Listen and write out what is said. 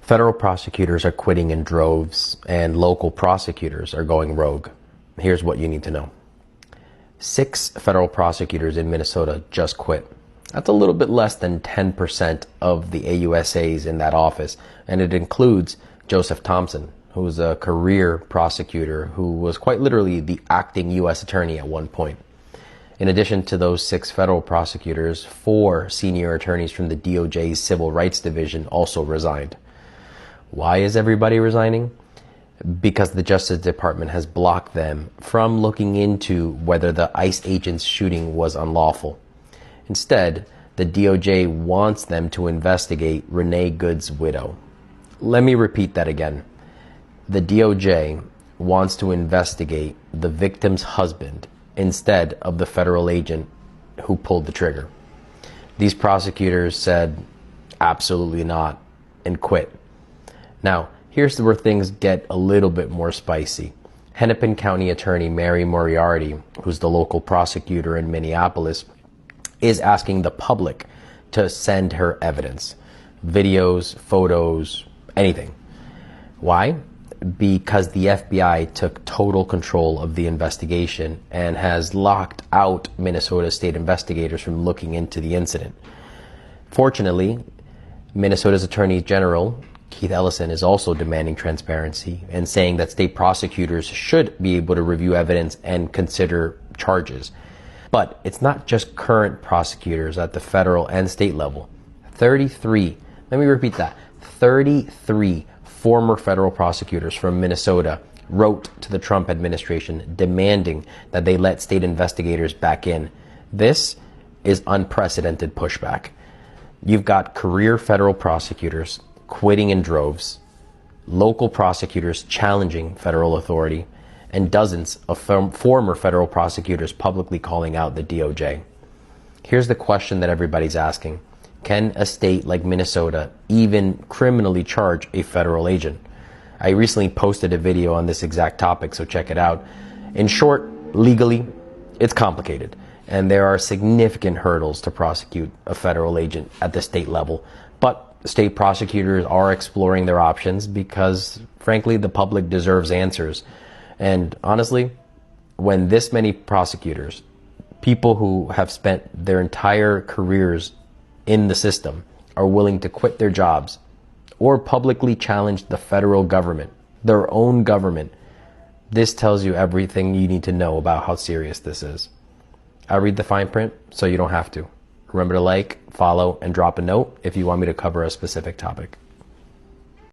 Federal prosecutors are quitting in droves, and local prosecutors are going rogue. Here's what you need to know. 6 federal prosecutors in Minnesota just quit. That's a little bit less than 10% of the AUSAs in that office, and it includes Joseph Thompson, who was a career prosecutor who was quite literally the acting U.S. attorney at one point. In addition to those 6 federal prosecutors, 4 senior attorneys from the DOJ's Civil Rights Division also resigned. Why is everybody resigning? Because the Justice Department has blocked them from looking into whether the ICE agent's shooting was unlawful. Instead, the DOJ wants them to investigate Renee Good's widow. Let me repeat that again. The DOJ wants to investigate the victim's husband instead of the federal agent who pulled the trigger. These prosecutors said, absolutely not, and quit. Now, here's where things get a little bit more spicy. Hennepin County Attorney Mary Moriarty, who's the local prosecutor in Minneapolis, is asking the public to send her evidence. Videos, photos, anything. Why? Because the FBI took total control of the investigation and has locked out Minnesota state investigators from looking into the incident. Fortunately, Minnesota's Attorney General Keith Ellison is also demanding transparency and saying that state prosecutors should be able to review evidence and consider charges. But it's not just current prosecutors at the federal and state level. 33, let me repeat that, 33 former federal prosecutors from Minnesota wrote to the Trump administration demanding that they let state investigators back in. This is unprecedented pushback. You've got career federal prosecutors quitting in droves, local prosecutors challenging federal authority, and dozens of former federal prosecutors publicly calling out the DOJ. Here's the question that everybody's asking. Can a state like Minnesota even criminally charge a federal agent? I recently posted a video on this exact topic, so check it out. In short, legally, it's complicated, and there are significant hurdles to prosecute a federal agent at the state level. But state prosecutors are exploring their options because, frankly, the public deserves answers. And honestly, when this many prosecutors, people who have spent their entire careers in the system, are willing to quit their jobs or publicly challenge the federal government, their own government, this tells you everything you need to know about how serious this is. I read the fine print so you don't have to. Remember to like, follow, and drop a note if you want me to cover a specific topic.